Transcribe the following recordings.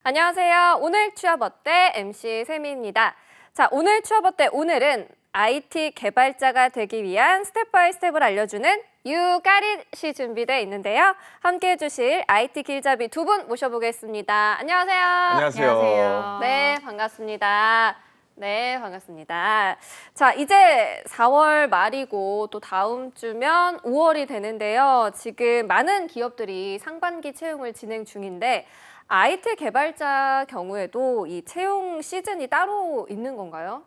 안녕하세요. 오늘 취업 어때? MC 세미입니다. 자, 오늘 취업 어때? 오늘은 IT 개발자가 되기 위한 스텝 바이 스텝을 알려주는 유가릿이 준비되어 있는데요. 함께해 주실 IT 길잡이 두 분 모셔보겠습니다. 안녕하세요. 안녕하세요. 네, 반갑습니다. 네, 반갑습니다. 자, 이제 4월 말이고 또 다음 주면 5월이 되는데요. 지금 많은 기업들이 상반기 채용을 진행 중인데 IT 개발자 경우에도 이 채용 시즌이 따로 있는 건가요?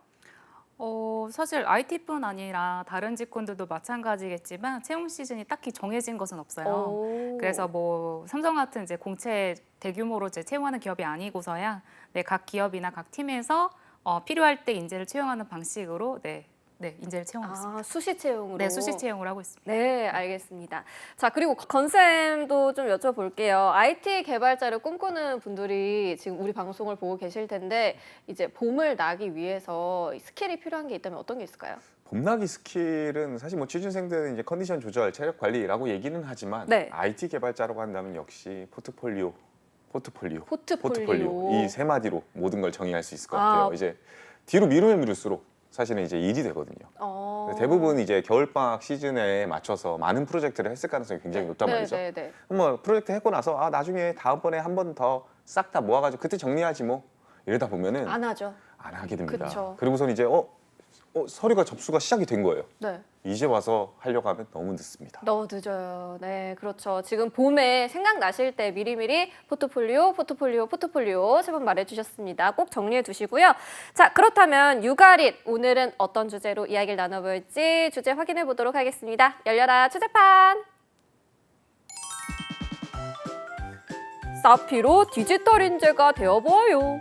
사실 IT뿐 아니라 다른 직군들도 마찬가지겠지만 채용 시즌이 딱히 정해진 것은 없어요. 오. 그래서 뭐 삼성 같은 이제 공채 대규모로 이제 채용하는 기업이 아니고서야 각 기업이나 각 팀에서 필요할 때 인재를 채용하는 방식으로 인재를 채용하고 있습니다. 수시 채용으로. 네, 수시 채용을 하고 있습니다. 네, 알겠습니다. 자, 그리고 건쌤도 좀 여쭤볼게요. IT 개발자를 꿈꾸는 분들이 지금 우리 방송을 보고 계실 텐데 이제 봄을 나기 위해서 스킬이 필요한 게 있다면 어떤 게 있을까요? 봄나기 스킬은 사실 뭐 취준생들은 이제 컨디션 조절, 체력 관리라고 얘기는 하지만 네. IT 개발자라고 한다면 역시 포트폴리오 포트폴리오. 이 세 마디로 모든 걸 정의할 수 있을 것 아. 같아요. 이제 뒤로 미루면 미룰수록 사실은 이제 일이 되거든요. 대부분 이제 겨울방학 시즌에 맞춰서 많은 프로젝트를 했을 가능성이 굉장히 높단 말이죠. 네. 뭐 프로젝트 했고 나서 나중에 다음번에 한 번 더 싹 다 모아가지고 그때 정리하지 뭐 이러다 보면은 안 하죠. 안 하게 됩니다. 그쵸. 그리고선 이제 서류가 접수가 시작이 된 거예요. 네. 이제 와서 하려고 하면 너무 늦습니다. 너무 늦어요. 네, 그렇죠. 지금 봄에 생각나실 때 미리미리 포트폴리오 세 번 말해주셨습니다. 꼭 정리해 두시고요. 자, 그렇다면 유가릿 오늘은 어떤 주제로 이야기를 나눠볼지 주제 확인해 보도록 하겠습니다. 열려라 주제판. 사피로 디지털 인재가 되어봐요.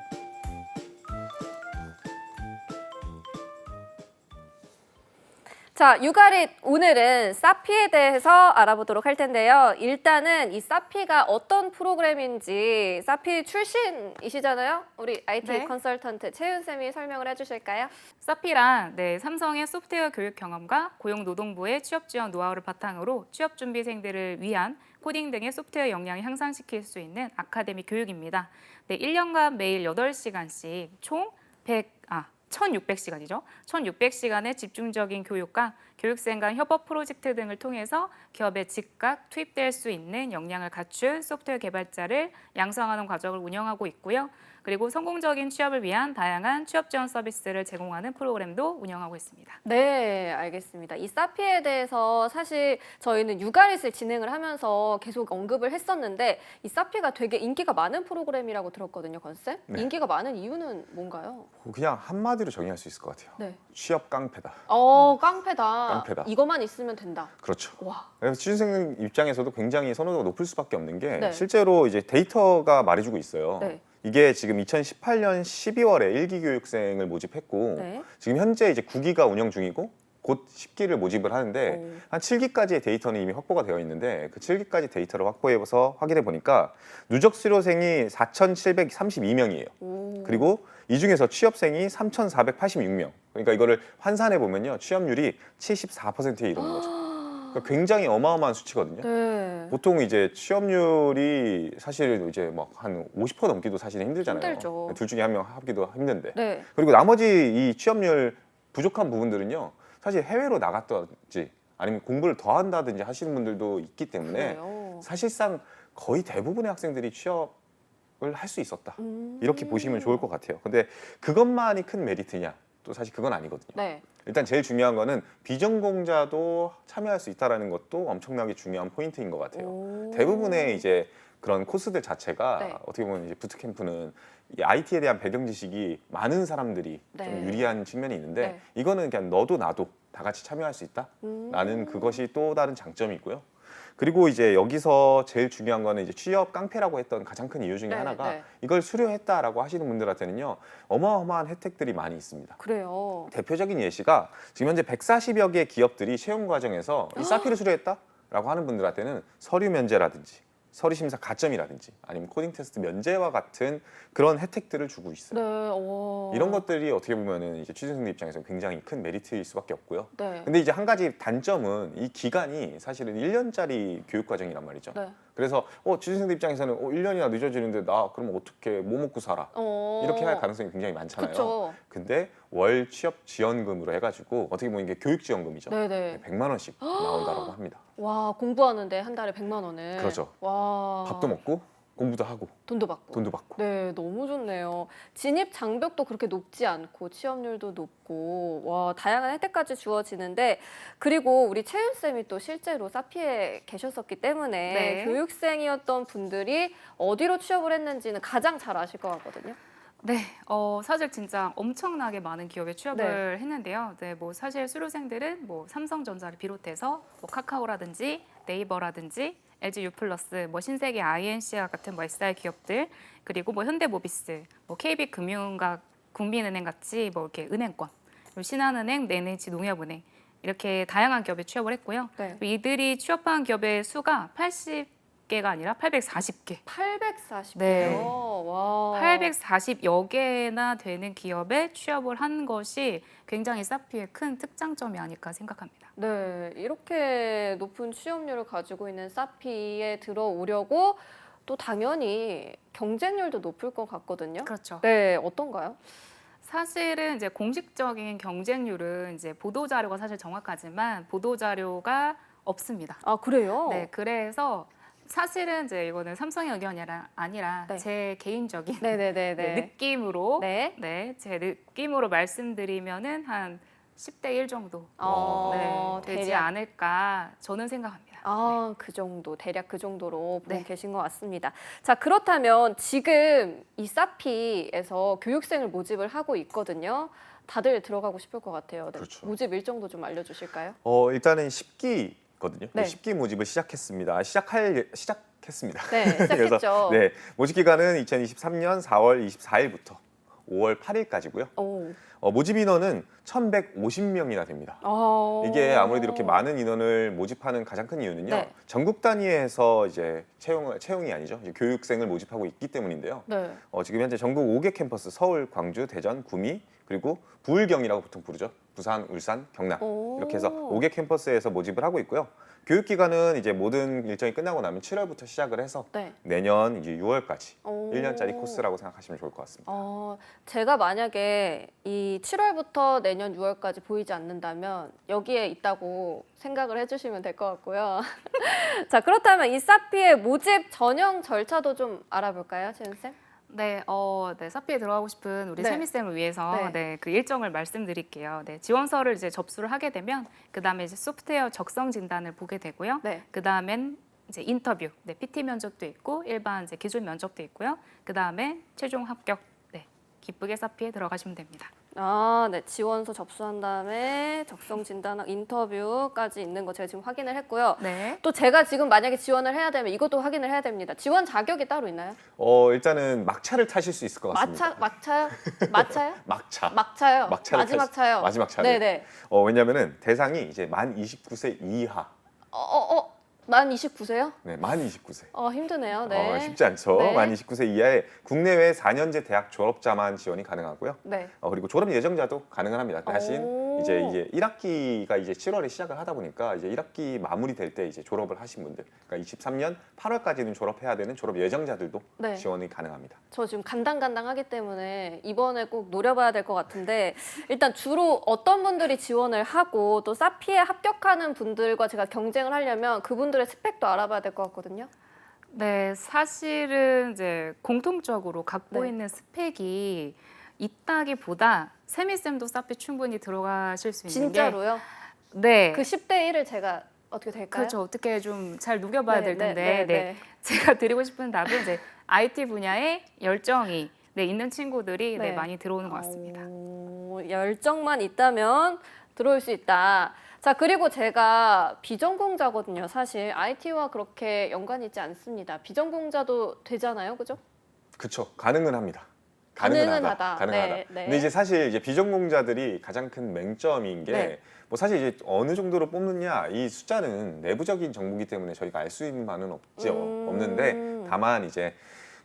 자, 유가릿 오늘은 사피에 대해서 알아보도록 할 텐데요. 일단은 이 사피가 어떤 프로그램인지 사피 출신이시잖아요. 우리 IT 네. 컨설턴트 채윤쌤이 설명을 해주실까요? 사피란 삼성의 소프트웨어 교육 경험과 고용노동부의 취업 지원 노하우를 바탕으로 취업 준비생들을 위한 코딩 등의 소프트웨어 역량을 향상시킬 수 있는 아카데미 교육입니다. 1년간 매일 8시간씩 총 1,600시간이죠. 1,600시간의 집중적인 교육과 교육생 간 협업 프로젝트 등을 통해서 기업에 즉각 투입될 수 있는 역량을 갖춘 소프트웨어 개발자를 양성하는 과정을 운영하고 있고요. 그리고 성공적인 취업을 위한 다양한 취업 지원 서비스를 제공하는 프로그램도 운영하고 있습니다. 네, 알겠습니다. 이 사피에 대해서 사실 저희는 유가릿을 진행을 하면서 계속 언급을 했었는데 이 사피가 되게 인기가 많은 프로그램이라고 들었거든요, 건쌤. 네. 인기가 많은 이유는 뭔가요? 그냥 한마디로 정의할 수 있을 것 같아요. 네. 취업 깡패다. 깡패다. 깡패다. 이것만 있으면 된다. 그렇죠. 와. 그래서 취준생 입장에서도 굉장히 선호도가 높을 수밖에 없는 게 네. 실제로 이제 데이터가 말해주고 있어요. 네. 이게 지금 2018년 12월에 1기 교육생을 모집했고 네. 지금 현재 이제 9기가 운영 중이고 곧 10기를 모집을 하는데 한 7기까지의 데이터는 이미 확보가 되어 있는데 그 7기까지 데이터를 확보해서 확인해 보니까 누적 수료생이 4,732명이에요. 그리고 이 중에서 취업생이 3,486명. 그러니까 이거를 환산해 보면요, 취업률이 74%에 이르는 거죠. 그러니까 굉장히 어마어마한 수치거든요. 네. 보통 이제 취업률이 사실 이제 막 한 50% 넘기도 사실은 힘들잖아요. 힘들죠. 둘 중에 한 명 합기도 힘든데. 네. 그리고 나머지 이 취업률 부족한 부분들은요, 사실 해외로 나갔든지 아니면 공부를 더 한다든지 하시는 분들도 있기 때문에 그래요. 사실상 거의 대부분의 학생들이 취업을 할 수 있었다. 이렇게 보시면 좋을 것 같아요. 근데 그것만이 큰 메리트냐? 또 사실 그건 아니거든요. 네. 일단 제일 중요한 거는 비전공자도 참여할 수 있다는 것도 엄청나게 중요한 포인트인 것 같아요. 대부분의 이제 그런 코스들 자체가 네. 어떻게 보면 이제 부트캠프는 이 IT에 대한 배경 지식이 많은 사람들이 네. 좀 유리한 측면이 있는데 네. 이거는 그냥 너도 나도 다 같이 참여할 수 있다라는 그것이 또 다른 장점이 있고요. 그리고 이제 여기서 제일 중요한 거는 이제 취업 깡패라고 했던 가장 큰 이유 중에 네, 하나가 네. 이걸 수료했다라고 하시는 분들한테는요, 어마어마한 혜택들이 많이 있습니다. 그래요. 대표적인 예시가 지금 현재 140여 개 기업들이 채용 과정에서 이 사피를 수료했다라고 하는 분들한테는 서류 면제라든지 서류 심사 가점이라든지 아니면 코딩 테스트 면제와 같은 그런 혜택들을 주고 있어요. 네. 와. 이런 것들이 어떻게 보면은 이제 취준생들 입장에서 굉장히 큰 메리트일 수밖에 없고요. 네. 근데 이제 한 가지 단점은 이 기간이 사실은 1년짜리 교육 과정이란 말이죠. 네. 그래서 취준생들 입장에서는 1년이나 늦어지는데 나 그럼 어떻게 뭐 먹고 살아? 이렇게 할 가능성이 굉장히 많잖아요. 그렇죠. 근데 월 취업 지원금으로 해가지고 어떻게 보면 이게 교육 지원금이죠. 네네. 100만 원씩 나온다고 합니다. 와, 공부하는데 한 달에 100만 원을. 그렇죠. 와. 밥도 먹고 공부도 하고 돈도 받고. 돈도 받고. 네, 너무 좋네요. 진입 장벽도 그렇게 높지 않고 취업률도 높고 와, 다양한 혜택까지 주어지는데 그리고 우리 채윤 쌤이 또 실제로 사피에 계셨었기 때문에 네. 교육생이었던 분들이 어디로 취업을 했는지는 가장 잘 아실 것 같거든요. 네, 사실 진짜 엄청나게 많은 기업에 취업을 했는데요. 네, 뭐 사실 수료생들은 뭐 삼성전자를 비롯해서 뭐 카카오라든지 네이버라든지 LG U+, 뭐 신세계 INC와 같은 뭐 SI 기업들, 그리고 뭐 현대모비스, 뭐 KB금융과 국민은행 같이 뭐 이렇게 은행권, 그리고 신한은행, NH 농협은행 이렇게 다양한 기업에 취업을 했고요. 네. 이들이 취업한 기업의 수가 80개가 아니라 840개. 840개요. 네. 와. 840여 개나 되는 기업에 취업을 한 것이 굉장히 사피의 큰 특장점이 아닐까 생각합니다. 네, 이렇게 높은 취업률을 가지고 있는 사피에 들어오려고 또 당연히 경쟁률도 높을 것 같거든요. 그렇죠. 네, 어떤가요? 사실은 이제 공식적인 경쟁률은 이제 보도 자료가 사실 정확하지만 보도 자료가 없습니다. 아, 그래요? 네, 그래서 사실은 이제 이거는 삼성의 의견이 아니라 네. 제 개인적인 네네네네. 네, 느낌으로 네. 제 느낌으로 말씀드리면은 한 10대 1 정도 되지 대략. 않을까 저는 생각합니다. 아, 그 정도, 대략 그 정도로 보고 네. 계신 것 같습니다. 자, 그렇다면 지금 이 사피에서 교육생을 모집을 하고 있거든요. 다들 들어가고 싶을 것 같아요. 네. 그렇죠. 모집 일정도 좀 알려주실까요? 일단은 10기거든요. 네. 10기 모집을 시작했습니다. 시작했습니다. 네, 시작했죠. 네, 모집 기간은 2023년 4월 24일부터 5월 8일까지고요. 오. 모집 인원은 1,150명이나 됩니다. 이게 아무래도 이렇게 많은 인원을 모집하는 가장 큰 이유는요. 네. 전국 단위에서 이제 채용이 아니죠. 이제 교육생을 모집하고 있기 때문인데요. 네. 지금 현재 전국 5개 캠퍼스 서울, 광주, 대전, 구미 그리고 부울경이라고 보통 부르죠. 부산, 울산, 경남 오. 이렇게 해서 5개 캠퍼스에서 모집을 하고 있고요. 교육 기간은 이제 모든 일정이 끝나고 나면 7월부터 시작을 해서 네. 내년 이제 6월까지 오. 1년짜리 코스라고 생각하시면 좋을 것 같습니다. 제가 만약에 이 7월부터 내년 6월까지 보이지 않는다면 여기에 있다고 생각을 해주시면 될 것 같고요. 자, 그렇다면 이 사피의 모집 전형 절차도 좀 알아볼까요, 채윤 쌤? 네, 사피에 들어가고 싶은 우리 네. 세미쌤을 위해서 네. 그 일정을 말씀드릴게요. 네, 지원서를 이제 접수를 하게 되면 그 다음에 이제 소프트웨어 적성 진단을 보게 되고요. 네. 그 다음엔 이제 인터뷰, PT 면접도 있고 일반 이제 기술 면접도 있고요. 그 다음에 최종 합격, 기쁘게 사피에 들어가시면 됩니다. 아, 네. 지원서 접수한 다음에 적성 진단하고 인터뷰까지 있는 거 제가 지금 확인을 했고요. 네. 또 제가 지금 만약에 지원을 해야 되면 이것도 확인을 해야 됩니다. 지원 자격이 따로 있나요? 일단은 막차를 타실 수 있을 것 같습니다. 막차요? 막차. 막차요. 막차를 마지막 차요. 마지막 차를. 네네. 왜냐면은 대상이 이제 만 29세 이하. 만 29세요? 네, 만 29세. 힘드네요. 네. 쉽지 않죠. 네. 만 29세 이하의 국내외 4년제 대학 졸업자만 지원이 가능하고요. 네. 그리고 졸업 예정자도 가능은 합니다. 대신 오. 이제 1학기가 이제 7월에 시작을 하다 보니까 이제 1학기 마무리될 때 이제 졸업을 하신 분들, 그러니까 23년 8월까지는 졸업해야 되는 졸업 예정자들도 네. 지원이 가능합니다. 저 지금 간당간당하기 때문에 이번에 꼭 노려봐야 될 것 같은데 일단 주로 어떤 분들이 지원을 하고 또 사피에 합격하는 분들과 제가 경쟁을 하려면 그분들의 스펙도 알아봐야 될 것 같거든요. 네, 사실은 이제 공통적으로 갖고 네. 있는 스펙이 있다기보다 세미쌤도 사피 충분히 들어가실 수 있는 진짜로요? 게 네. 그 10대 1을 제가 어떻게 될까요? 그렇죠. 어떻게 좀 잘 녹여봐야 될 텐데 네. 네. 제가 드리고 싶은 답은 이제 IT 분야에 열정이 있는 친구들이 네. 많이 들어오는 것 같습니다. 열정만 있다면 들어올 수 있다. 자, 그리고 제가 비전공자거든요. 사실 IT와 그렇게 연관이 있지 않습니다. 비전공자도 되잖아요, 그죠? 그렇죠. 가능은 합니다. 가능은 하다. 가능하다. 네, 네. 근데 이제 사실 이제 비전공자들이 가장 큰 맹점인 게 네. 뭐 사실 이제 어느 정도로 뽑느냐 이 숫자는 내부적인 정보기 때문에 저희가 알 수 있는 바는 없는데 다만 이제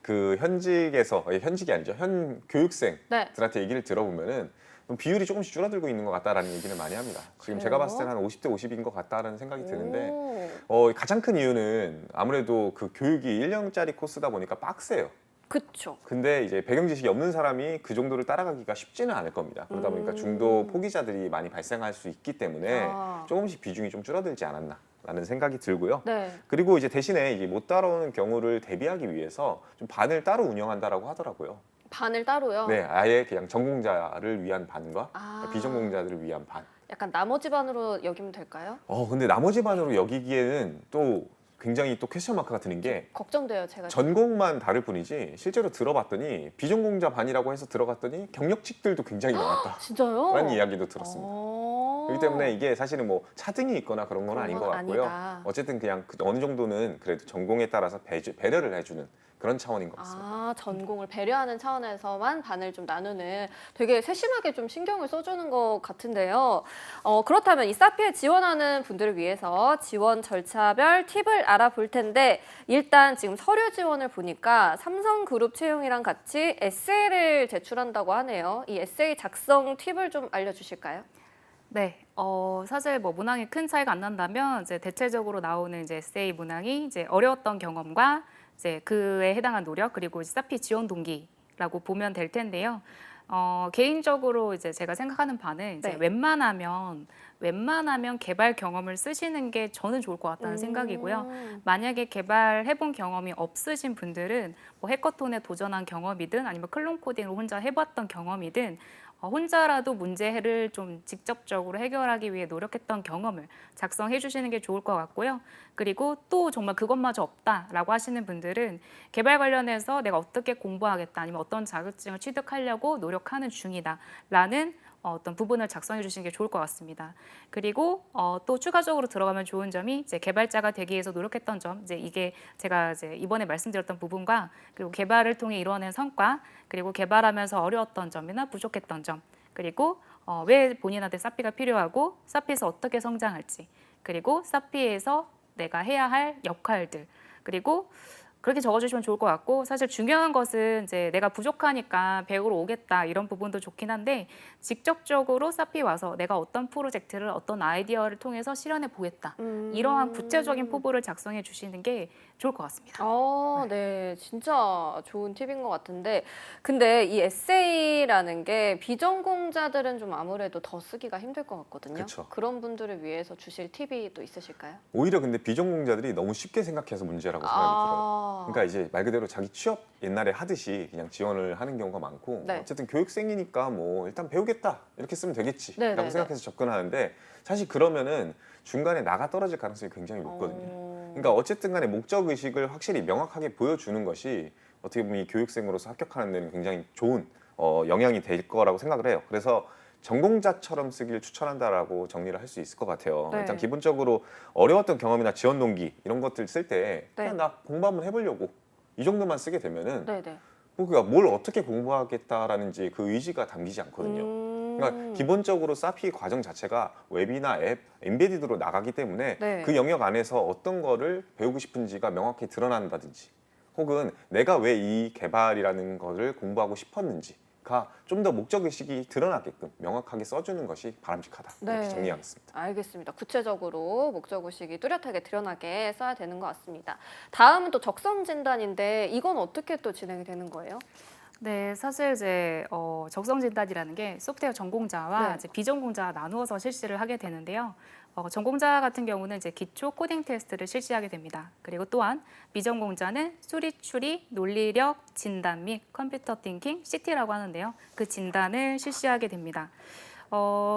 그 현직이 아니죠. 현 교육생들한테 네. 얘기를 들어보면은 비율이 조금씩 줄어들고 있는 것 같다라는 얘기는 많이 합니다. 지금 제가 봤을 때는 한 50대 50인 것 같다라는 생각이 드는데 가장 큰 이유는 아무래도 그 교육이 1년짜리 코스다 보니까 빡세요. 그쵸. 근데 이제 배경 지식이 없는 사람이 그 정도를 따라가기가 쉽지는 않을 겁니다. 그러다 보니까 중도 포기자들이 많이 발생할 수 있기 때문에 조금씩 비중이 좀 줄어들지 않았나라는 생각이 들고요. 네. 그리고 이제 대신에 이게 못 따라오는 경우를 대비하기 위해서 좀 반을 따로 운영한다라고 하더라고요. 반을 따로요? 네, 아예 그냥 전공자를 위한 반과 아. 비전공자들을 위한 반. 약간 나머지 반으로 여기면 될까요? 근데 나머지 반으로 여기기에는 또 굉장히 또 퀘스천 마크가 드는 게 걱정돼요, 제가. 전공만 다를 뿐이지 실제로 들어봤더니 비전공자 반이라고 해서 들어갔더니 경력직들도 굉장히 많았다. 진짜요? 라는 이야기도 들었습니다. 그렇기 때문에 이게 사실은 뭐 차등이 있거나 그런 건 그런 아닌 건 것 같고요. 아니다. 어쨌든 그냥 어느 정도는 그래도 전공에 따라서 배려를 해주는 그런 차원인 것 같습니다. 아, 전공을 배려하는 차원에서만 반을 좀 나누는 되게 세심하게 좀 신경을 써주는 것 같은데요. 그렇다면 이 사피에 지원하는 분들을 위해서 지원 절차별 팁을 알아볼 텐데 일단 지금 서류 지원을 보니까 삼성그룹 채용이랑 같이 에세이를 제출한다고 하네요. 이 에세이 작성 팁을 좀 알려주실까요? 네, 사실 뭐 문항이 큰 차이가 안 난다면 이제 대체적으로 나오는 이제 에세이 문항이 이제 어려웠던 경험과 이제 그에 해당한 노력 그리고 이제 사피 지원 동기라고 보면 될 텐데요. 개인적으로 이제 제가 생각하는 바는 이제 네. 웬만하면 개발 경험을 쓰시는 게 저는 좋을 것 같다는 생각이고요. 만약에 개발해본 경험이 없으신 분들은 뭐 해커톤에 도전한 경험이든 아니면 클론 코딩을 혼자 해봤던 경험이든 혼자라도 문제를 좀 직접적으로 해결하기 위해 노력했던 경험을 작성해 주시는 게 좋을 것 같고요. 그리고 또 정말 그것마저 없다라고 하시는 분들은 개발 관련해서 내가 어떻게 공부하겠다 아니면 어떤 자격증을 취득하려고 노력하는 중이다라는 어떤 부분을 작성해 주시는 게 좋을 것 같습니다. 그리고 또 추가적으로 들어가면 좋은 점이 이제 개발자가 되기 위해서 노력했던 점, 이제 이게 제가 이제 이번에 말씀드렸던 부분과 그리고 개발을 통해 이뤄낸 성과, 그리고 개발하면서 어려웠던 점이나 부족했던 점, 그리고 왜 본인한테 사피가 필요하고 사피에서 어떻게 성장할지, 그리고 사피에서 내가 해야 할 역할들, 그리고 그렇게 적어주시면 좋을 것 같고 사실 중요한 것은 이제 내가 부족하니까 배우러 오겠다 이런 부분도 좋긴 한데 직접적으로 사피 와서 내가 어떤 프로젝트를 어떤 아이디어를 통해서 실현해 보겠다 이러한 구체적인 포부를 작성해 주시는 게 좋을 것 같습니다. 네, 진짜 좋은 팁인 것 같은데 근데 이 에세이라는 게 비전공자들은 좀 아무래도 더 쓰기가 힘들 것 같거든요. 그쵸. 그런 분들을 위해서 주실 팁이 또 있으실까요? 오히려 근데 비전공자들이 너무 쉽게 생각해서 문제라고 생각이 들어요. 그러니까 이제 말 그대로 자기 취업 옛날에 하듯이 그냥 지원을 하는 경우가 많고 네. 어쨌든 교육생이니까 뭐 일단 배우겠다 이렇게 쓰면 되겠지라고 네네네. 생각해서 접근하는데 사실 그러면은 중간에 나가 떨어질 가능성이 굉장히 높거든요. 그러니까 어쨌든 간에 목적 의식을 확실히 명확하게 보여주는 것이 어떻게 보면 이 교육생으로서 합격하는 데는 굉장히 좋은 영향이 될 거라고 생각을 해요. 그래서 전공자처럼 쓰기를 추천한다라고 정리를 할 수 있을 것 같아요. 네. 일단 기본적으로 어려웠던 경험이나 지원 동기 이런 것들 쓸 때 그냥 네. 나 공부 한번 해보려고 이 정도만 쓰게 되면은 네네. 그러니까 뭘 어떻게 공부하겠다라는지 그 의지가 담기지 않거든요. 그러니까 기본적으로 사피 과정 자체가 웹이나 앱, 엔베디드로 나가기 때문에 네. 그 영역 안에서 어떤 거를 배우고 싶은지가 명확히 드러난다든지 혹은 내가 왜 이 개발이라는 거를 공부하고 싶었는지가 좀 더 목적의식이 드러나게끔 명확하게 써주는 것이 바람직하다 이렇게 네. 정리하겠습니다. 알겠습니다. 구체적으로 목적의식이 뚜렷하게 드러나게 써야 되는 것 같습니다. 다음은 또 적성 진단인데 이건 어떻게 또 진행이 되는 거예요? 네, 사실 이제 적성 진단이라는 게 소프트웨어 전공자와 네. 이제 비전공자 나누어서 실시를 하게 되는데요. 전공자 같은 경우는 이제 기초 코딩 테스트를 실시하게 됩니다. 그리고 또한 비전공자는 수리 추리, 논리력 진단 및 컴퓨터 띵킹 CT라고 하는데요. 그 진단을 실시하게 됩니다.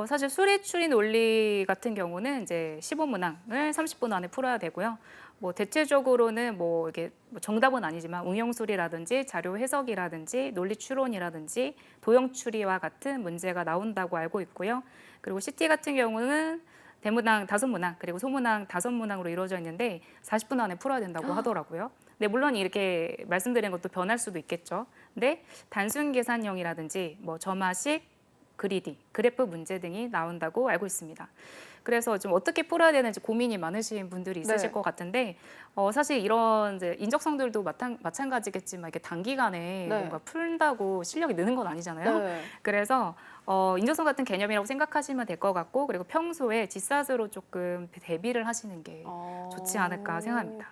사실 수리 추리 논리 같은 경우는 이제 15문항을 30분 안에 풀어야 되고요. 뭐 대체적으로는 뭐 이게 뭐 정답은 아니지만 응용 수리라든지 자료 해석이라든지 논리 추론이라든지 도형 추리와 같은 문제가 나온다고 알고 있고요. 그리고 CT 같은 경우는 대문항 5문항 그리고 소문항 5문항으로 이루어져 있는데 40분 안에 풀어야 된다고 하더라고요. 근데 물론 이렇게 말씀드린 것도 변할 수도 있겠죠. 근데 단순 계산형이라든지 뭐 점화식 그리디, 그래프 문제 등이 나온다고 알고 있습니다. 그래서 좀 어떻게 풀어야 되는지 고민이 많으신 분들이 있으실 네. 것 같은데 사실 이런 이제 인적성들도 마찬가지겠지만 이게 단기간에 네. 뭔가 푼다고 실력이 느는 건 아니잖아요. 네. 그래서 인적성 같은 개념이라고 생각하시면 될 것 같고 그리고 평소에 뒷사수로 조금 대비를 하시는 게 좋지 않을까 생각합니다.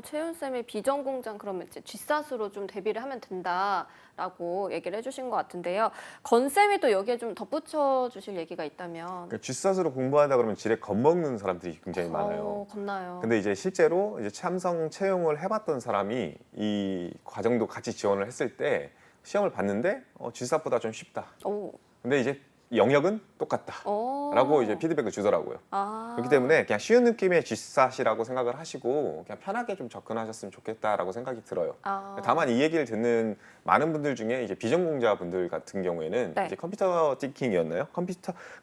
채윤 쌤이 비전공장 그러면 이제 뒷사수로 좀 대비를 하면 된다라고 얘기를 해주신 것 같은데요. 건 쌤이 또 여기에 좀 덧붙여 주실 얘기가 있다면. 그러니까 쥐싸스로 공부하다 그러면 지레 겁먹는 사람들이 굉장히 많아요. 겁나요. 근데 이제 실제로 이제 참성 채용을 해봤던 사람이 이 과정도 같이 지원을 했을 때 시험을 봤는데 쥐싸보다 좀 쉽다. 오. 근데 이제 영역은 똑같다라고 이제 피드백을 주더라고요. 그렇기 때문에 그냥 쉬운 느낌의 쥐싸시라고 생각을 하시고 그냥 편하게 좀 접근하셨으면 좋겠다라고 생각이 들어요. 다만 이 얘기를 듣는 많은 분들 중에 이제 비전공자 분들 같은 경우에는 네. 이제 컴퓨터 띵킹이었나요?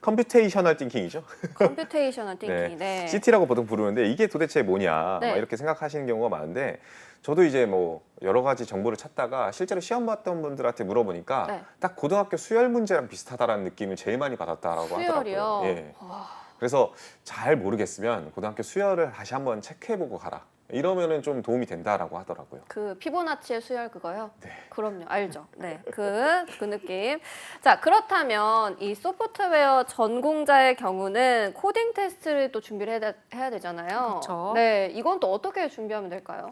컴퓨테이셔널 띵킹이죠. 컴퓨테이셔널 띵킹. 네. 네. CT라고 보통 부르는데 이게 도대체 뭐냐 네. 막 이렇게 생각하시는 경우가 많은데 저도 이제 뭐 여러 가지 정보를 찾다가 실제로 시험 봤던 분들한테 물어보니까 네. 딱 고등학교 수열 문제랑 비슷하다라는 느낌을 제일 많이 받았다라고 수열이요. 하더라고요. 예. 와. 그래서 잘 모르겠으면 고등학교 수열을 다시 한번 체크해보고 가라. 이러면은 좀 도움이 된다라고 하더라고요. 그 피보나치의 수열 그거요? 네. 그럼요, 알죠. 네, 그 느낌. 자, 그렇다면 이 소프트웨어 전공자의 경우는 코딩 테스트를 또 준비를 해야 되잖아요. 그쵸. 네, 이건 또 어떻게 준비하면 될까요?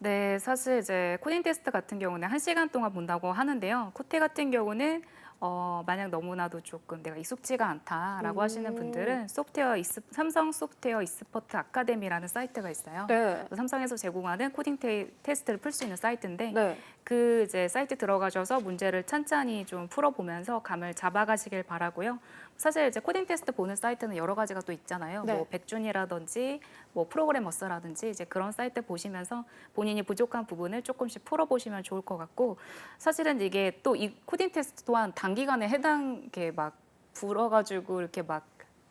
네, 사실 이제 코딩 테스트 같은 경우는 1시간 동안 본다고 하는데요. 코테 같은 경우는 만약 너무나도 조금 내가 익숙지가 않다라고 하시는 분들은 삼성 소프트웨어 이스포트 아카데미라는 사이트가 있어요. 네. 삼성에서 제공하는 코딩 테스트를 풀 수 있는 사이트인데 네. 그 이제 사이트 들어가셔서 문제를 찬찬히 좀 풀어보면서 감을 잡아가시길 바라고요. 사실 이제 코딩 테스트 보는 사이트는 여러 가지가 또 있잖아요. 네. 뭐 백준이라든지 뭐 프로그래머스라든지 이제 그런 사이트 보시면서 본인이 부족한 부분을 조금씩 풀어보시면 좋을 것 같고 사실은 이게 또 이 코딩 테스트 또한 단기간에 이렇게 막 불어가지고 이렇게 막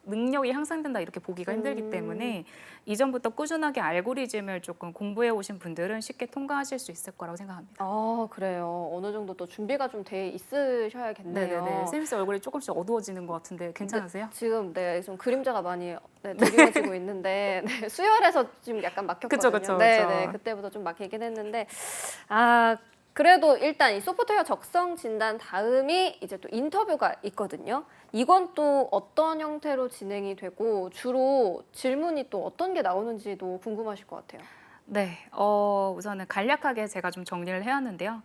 능력이 향상된다 이렇게 보기가 힘들기 때문에 이전부터 꾸준하게 알고리즘을 조금 공부해 오신 분들은 쉽게 통과하실 수 있을 거라고 생각합니다. 그래요. 어느 정도 또 준비가 좀 돼 있으셔야겠네요. 네네네. 쌤씨 얼굴이 조금씩 어두워지는 것 같은데 괜찮으세요? 지금 좀 그림자가 많이 드리워지고 있는데 네, 수열에서 지금 약간 막혔거든요. 그쵸. 네, 그때부터 좀 막히긴 했는데 그래도 일단 이 소프트웨어 적성 진단 다음이 이제 또 인터뷰가 있거든요. 이건 또 어떤 형태로 진행이 되고 주로 질문이 또 어떤 게 나오는지도 궁금하실 것 같아요. 네, 우선은 간략하게 제가 좀 정리를 해왔는데요.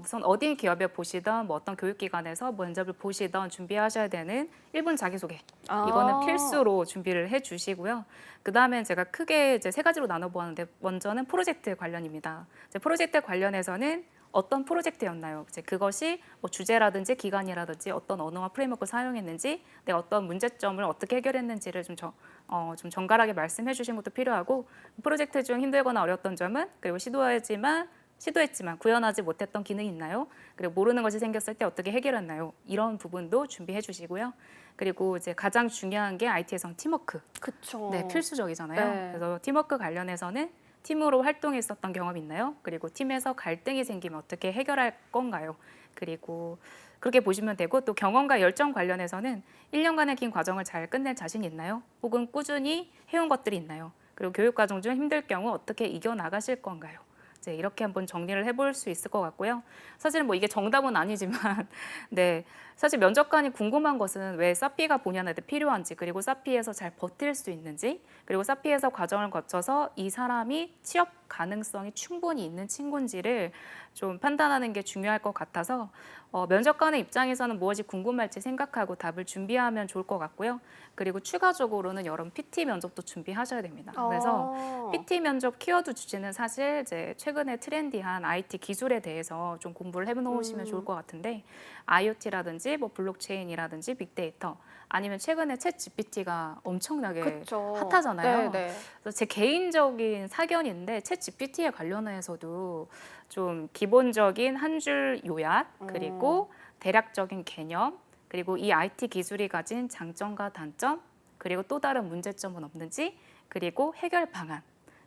우선 어디 기업에 보시던 뭐 어떤 교육기관에서 면접을 보시던 준비하셔야 되는 1분 자기소개. 이거는 필수로 준비를 해주시고요. 그 다음에 제가 크게 이제 3가지로 나눠보았는데 먼저는 프로젝트 관련입니다. 이제 프로젝트 관련해서는 어떤 프로젝트였나요? 이제 그것이 뭐 주제라든지 기간이라든지 어떤 언어와 프레임워크를 사용했는지, 내가 어떤 문제점을 어떻게 해결했는지를 좀 정갈하게 말씀해 주신 것도 필요하고 프로젝트 중 힘들거나 어려웠던 점은 그리고 시도했지만 구현하지 못했던 기능이 있나요? 그리고 모르는 것이 생겼을 때 어떻게 해결했나요? 이런 부분도 준비해 주시고요. 그리고 이제 가장 중요한 게 IT에선 팀워크. 그쵸. 네, 필수적이잖아요. 네. 그래서 팀워크 관련해서는 팀으로 활동했었던 경험 있나요? 그리고 팀에서 갈등이 생기면 어떻게 해결할 건가요? 그리고 그렇게 보시면 되고 또 경험과 열정 관련해서는 1년간의 긴 과정을 잘 끝낼 자신이 있나요? 혹은 꾸준히 해온 것들이 있나요? 그리고 교육 과정 중 힘들 경우 어떻게 이겨나가실 건가요? 이제 이렇게 한번 정리를 해볼 수 있을 것 같고요. 사실은 뭐 이게 정답은 아니지만 네, 사실 면접관이 궁금한 것은 왜 사피가 본인한테 필요한지 그리고 사피에서 잘 버틸 수 있는지 그리고 사피에서 과정을 거쳐서 이 사람이 취업 가능성이 충분히 있는 친구인지를 좀 판단하는 게 중요할 것 같아서 면접관의 입장에서는 무엇이 궁금할지 생각하고 답을 준비하면 좋을 것 같고요. 그리고 추가적으로는 여름 PT 면접도 준비하셔야 됩니다. 그래서 PT 면접 키워드 주제는 사실 이제 최근에 트렌디한 IT 기술에 대해서 좀 공부를 해놓으시면 좋을 것 같은데 IoT라든지 뭐 블록체인이라든지 빅데이터 아니면 최근에 챗 GPT가 엄청나게 그쵸. 핫하잖아요. 네. 그래서 제 개인적인 사견인데 챗 GPT에 관련해서도 좀 기본적인 한 줄 요약 그리고 대략적인 개념 그리고 이 IT 기술이 가진 장점과 단점 그리고 또 다른 문제점은 없는지 그리고 해결 방안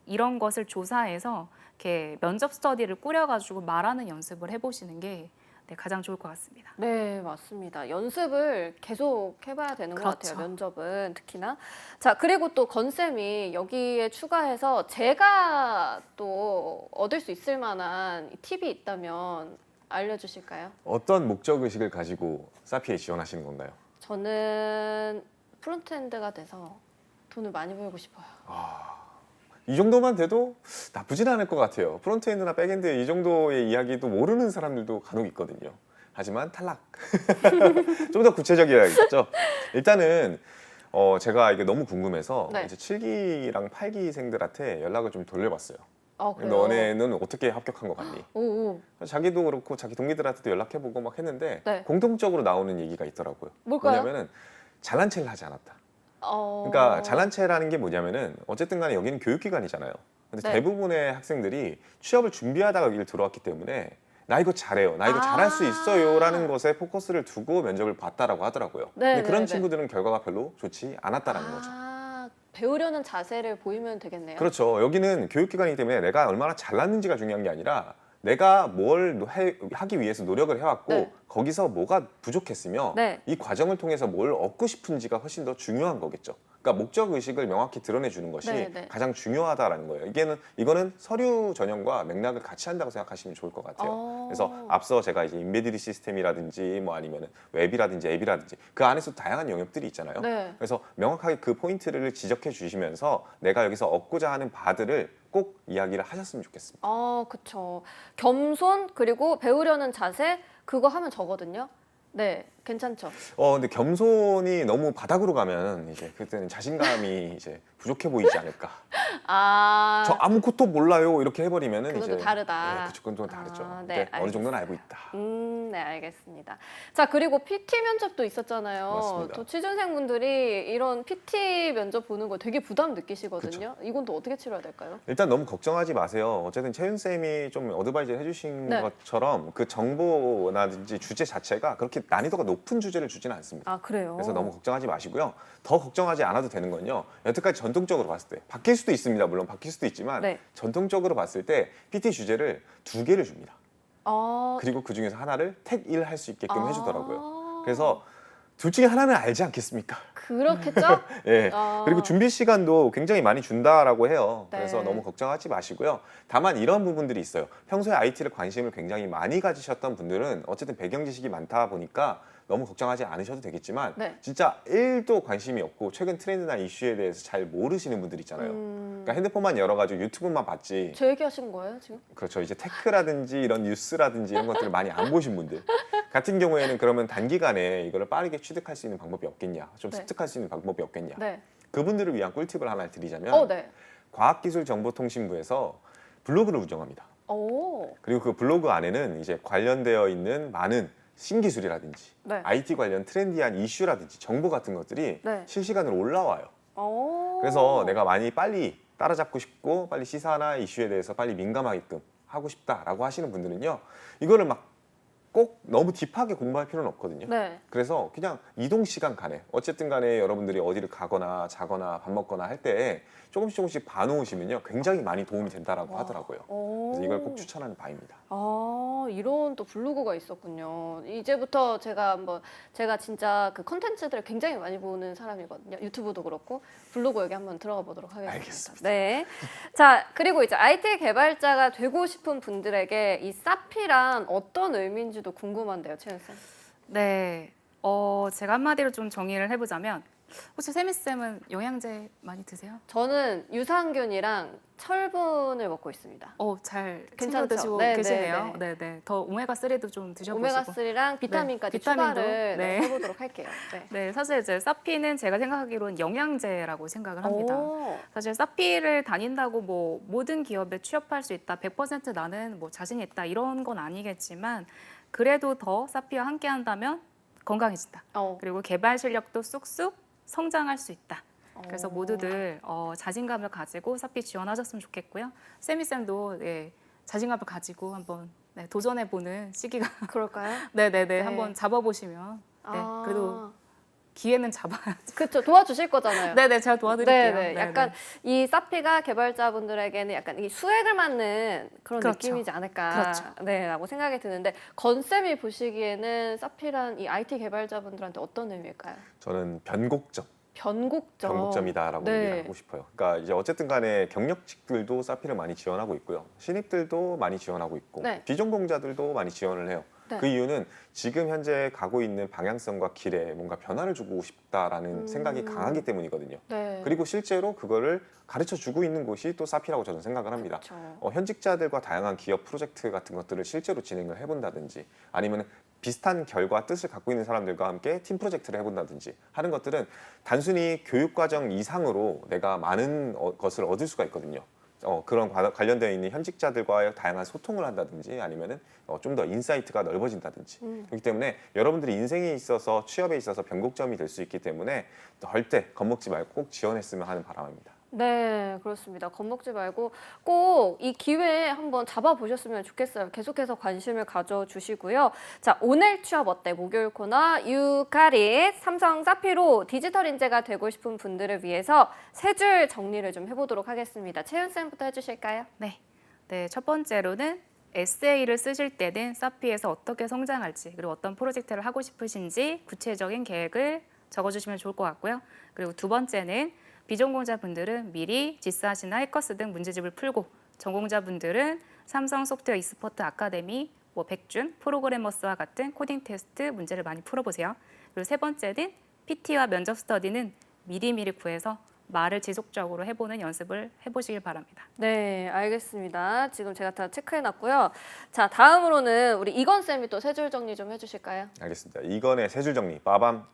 이런 것을 조사해서 이렇게 면접 스터디를 꾸려가지고 말하는 연습을 해보시는 게 네, 가장 좋을 것 같습니다. 네, 맞습니다. 연습을 계속 해봐야 되는 것 그렇죠. 같아요. 면접은 특히나. 자, 그리고 또 건쌤이 여기에 추가해서 제가 또 얻을 수 있을 만한 팁이 있다면 알려주실까요? 어떤 목적 의식을 가지고 사피에 지원하시는 건가요? 저는 프론트엔드가 돼서 돈을 많이 벌고 싶어요. 이 정도만 돼도 나쁘진 않을 것 같아요. 프론트엔드나 백엔드 이 정도의 이야기도 모르는 사람들도 간혹 있거든요. 하지만 탈락. 좀 더 구체적이어야겠죠. 일단은 제가 이게 너무 궁금해서 네. 이제 7기랑 8기생들한테 연락을 좀 돌려봤어요. 그래요? 너네는 어떻게 합격한 것 같니? 오. 자기도 그렇고 자기 동기들한테도 연락해보고 막 했는데 네. 공통적으로 나오는 얘기가 있더라고요. 뭘까요? 뭐냐면은 잘난 체를 하지 않았다. 어... 그러니까 잘난 체라는 게 뭐냐면은 어쨌든 간에 여기는 교육기관이잖아요. 근데 네. 대부분의 학생들이 취업을 준비하다가 여기를 들어왔기 때문에 나 이거 잘해요. 나 이거 아. 잘할 수 있어요. 라는 것에 포커스를 두고 면접을 봤다라고 하더라고요. 네, 근데 그런 네, 네. 친구들은 결과가 별로 좋지 않았다라는 거죠. 배우려는 자세를 보이면 되겠네요. 그렇죠. 여기는 교육기관이기 때문에 내가 얼마나 잘났는지가 중요한 게 아니라 내가 뭘 하기 위해서 노력을 해왔고 네. 거기서 뭐가 부족했으며 네. 이 과정을 통해서 뭘 얻고 싶은지가 훨씬 더 중요한 거겠죠. 그러니까 목적 의식을 명확히 드러내주는 것이 네, 네. 가장 중요하다라는 거예요. 이거는 서류 전형과 맥락을 같이 한다고 생각하시면 좋을 것 같아요. 그래서 앞서 제가 이제 인베디드 시스템이라든지 뭐 아니면 웹이라든지 앱이라든지 그 안에서 다양한 영역들이 있잖아요. 네. 그래서 명확하게 그 포인트를 지적해 주시면서 내가 여기서 얻고자 하는 바들을 꼭 이야기를 하셨으면 좋겠습니다. 그쵸. 겸손 그리고 배우려는 자세 그거 하면 저거든요. 네, 괜찮죠. 근데 겸손이 너무 바닥으로 가면 이제 그때는 자신감이 이제 부족해 보이지 않을까. 저 아무것도 몰라요 이렇게 해버리면은 그건 또 이제 다르다. 네, 그건 또 다르죠. 네, 근데 어느 정도는 알고 있다. 네, 알겠습니다. 자, 그리고 PT 면접도 있었잖아요. 맞습니다. 또 취준생분들이 이런 PT 면접 보는 거 되게 부담 느끼시거든요. 이건 또 어떻게 치러야 될까요? 일단 너무 걱정하지 마세요. 어쨌든 채윤 쌤이 좀 어드바이저 해주신 네. 것처럼 그 정보나든지 주제 자체가 그렇게 난이도가 높은 주제를 주지는 않습니다. 그래요? 그래서 너무 걱정하지 마시고요. 더 걱정하지 않아도 되는 건요. 여태까지 전통적으로 봤을 때 바뀔 수도 있습니다. 물론 바뀔 수도 있지만 네. 전통적으로 봤을 때 PT 주제를 2개를 줍니다. 아, 그리고 그 중에서 하나를 택 1 할 수 있게끔 해주더라고요. 아. 그래서 둘 중에 하나는 알지 않겠습니까? 그렇겠죠? 예. 그리고 준비 시간도 굉장히 많이 준다라고 해요. 네. 그래서 너무 걱정하지 마시고요. 다만 이런 부분들이 있어요. 평소에 IT를 관심을 굉장히 많이 가지셨던 분들은 어쨌든 배경 지식이 많다 보니까 너무 걱정하지 않으셔도 되겠지만 네. 진짜 1도 관심이 없고 최근 트렌드나 이슈에 대해서 잘 모르시는 분들 있잖아요. 그러니까 핸드폰만 열어가지고 유튜브만 봤지. 저 얘기하신 거예요, 지금? 그렇죠. 이제 테크라든지 이런 뉴스라든지 이런 것들을 많이 안 보신 분들 같은 경우에는 그러면 단기간에 이거를 빠르게 취득할 수 있는 방법이 없겠냐, 좀 네. 습득할 수 있는 방법이 없겠냐. 네. 그분들을 위한 꿀팁을 하나 드리자면 네. 과학기술정보통신부에서 블로그를 운영합니다. 오. 그리고 그 블로그 안에는 이제 관련되어 있는 많은 신기술이라든지 네. IT 관련 트렌디한 이슈라든지 정보 같은 것들이 네. 실시간으로 올라와요. 오. 그래서 내가 많이 빨리 따라잡고 싶고 빨리 시사나 이슈에 대해서 빨리 민감하게끔 하고 싶다라고 하시는 분들은요. 이거를 막 꼭 너무 딥하게 공부할 필요는 없거든요. 네. 그래서 그냥 이동 시간 간에 어쨌든 간에 여러분들이 어디를 가거나 자거나 밥 먹거나 할 때 조금씩 봐놓으시면요. 굉장히 많이 도움이 된다라고 하더라고요. 그래서 이걸 꼭 추천하는 바입니다. 이런 또 블로그가 있었군요. 이제부터 제가 진짜 그 컨텐츠들을 굉장히 많이 보는 사람이거든요. 유튜브도 그렇고 블로그 여기 한번 들어가 보도록 하겠습니다. 알겠습니다. 네. 자, 그리고 이제 IT 개발자가 되고 싶은 분들에게 이 사피란 어떤 의미인지도 궁금한데요, 채연 쌤. 네, 제가 한마디로 좀 정의를 해보자면 혹시 세미 쌤은 영양제 많이 드세요? 저는 유산균이랑 철분을 먹고 있습니다. 잘 챙겨 괜찮죠? 드시고 네, 계시네요. 네, 네. 더 오메가 3도 좀 드셔보시고. 오메가3랑 비타민까지 네, 비타민도. 추가를 네. 해보도록 할게요. 네. 네, 사실 이제 사피는 제가 생각하기로는 영양제라고 생각을 합니다. 오. 사실 사피를 다닌다고 뭐 모든 기업에 취업할 수 있다, 100% 나는 뭐 자신 있다 이런 건 아니겠지만 그래도 더 사피와 함께 한다면 건강해진다. 그리고 개발 실력도 쑥쑥 성장할 수 있다. 그래서 모두들 자신감을 가지고 사피 지원하셨으면 좋겠고요. 세미 쌤도 자신감을 가지고 한번 도전해보는 시기가 그럴까요? 네네네 네. 한번 잡아보시면 그래도 기회는 잡아야죠. 그렇죠. 도와주실 거잖아요. 네네, 제가 도와드릴게요. 네네. 약간 이 사피가 개발자분들에게는 약간 이 수액을 맞는 그런 그렇죠. 느낌이지 않을까. 그렇죠. 네, 라고 생각이 드는데 건쌤이 보시기에는 사피란 이 IT 개발자분들한테 어떤 의미일까요? 저는 변곡점. 변곡점. 변곡점이다라고 네. 얘기를 하고 싶어요. 그러니까 이제 어쨌든 간에 경력직들도 사피를 많이 지원하고 있고요. 신입들도 많이 지원하고 있고 네. 비전공자들도 많이 지원을 해요. 네. 그 이유는 지금 현재 가고 있는 방향성과 길에 뭔가 변화를 주고 싶다라는 생각이 강하기 때문이거든요. 네. 그리고 실제로 그거를 가르쳐 주고 있는 곳이 또 사피라고 저는 생각을 합니다. 그렇죠. 현직자들과 다양한 기업 프로젝트 같은 것들을 실제로 진행을 해본다든지 아니면 비슷한 결과 뜻을 갖고 있는 사람들과 함께 팀 프로젝트를 해본다든지 하는 것들은 단순히 교육과정 이상으로 내가 많은 것을 얻을 수가 있거든요. 그런 관련되어 있는 현직자들과의 다양한 소통을 한다든지 아니면은 좀 더 인사이트가 넓어진다든지 그렇기 때문에 여러분들이 인생에 있어서 취업에 있어서 변곡점이 될 수 있기 때문에 절대 겁먹지 말고 꼭 지원했으면 하는 바람입니다. 네, 그렇습니다. 겁먹지 말고 꼭 이 기회에 한번 잡아보셨으면 좋겠어요. 계속해서 관심을 가져주시고요. 자, 오늘 취업 어때? 목요일 코너 유가릿 삼성 사피로 디지털 인재가 되고 싶은 분들을 위해서 세 줄 정리를 좀 해보도록 하겠습니다. 채윤쌤부터 해주실까요? 네, 첫 번째로는 에세이를 쓰실 때는 사피에서 어떻게 성장할지 그리고 어떤 프로젝트를 하고 싶으신지 구체적인 계획을 적어주시면 좋을 것 같고요. 그리고 두 번째는 비전공자분들은 미리 지사시나 해커스 등 문제집을 풀고 전공자분들은 삼성 소프트웨어 e스포츠 아카데미, 백준, 프로그래머스와 같은 코딩 테스트 문제를 많이 풀어보세요. 그리고 세 번째는 PT와 면접 스터디는 미리미리 구해서 말을 지속적으로 해보는 연습을 해보시길 바랍니다. 네, 알겠습니다. 지금 제가 다 체크해놨고요. 자, 다음으로는 우리 이건쌤이 또 세 줄 정리 좀 해주실까요? 알겠습니다. 이건의 세 줄 정리. 빠밤.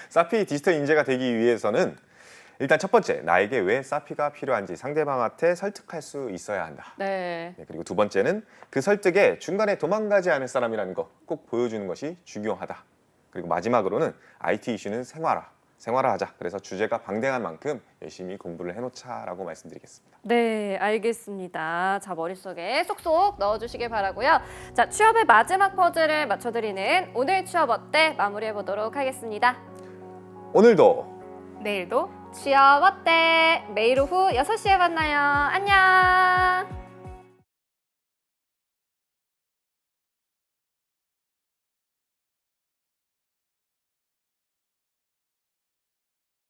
사피 디지털 인재가 되기 위해서는 일단 첫 번째, 나에게 왜 사피가 필요한지 상대방한테 설득할 수 있어야 한다. 네. 네, 그리고 두 번째는 그 설득에 중간에 도망가지 않을 사람이라는 거 꼭 보여주는 것이 중요하다. 그리고 마지막으로는 IT 이슈는 생활화하자. 그래서 주제가 방대한 만큼 열심히 공부를 해놓자라고 말씀드리겠습니다. 네, 알겠습니다. 자, 머릿속에 쏙쏙 넣어주시길 바라고요. 자, 취업의 마지막 퍼즐을 맞춰드리는 오늘 취업 어때? 마무리해보도록 하겠습니다. 오늘도 내일도 취업 어때? 매일 오후 6시에 만나요. 안녕!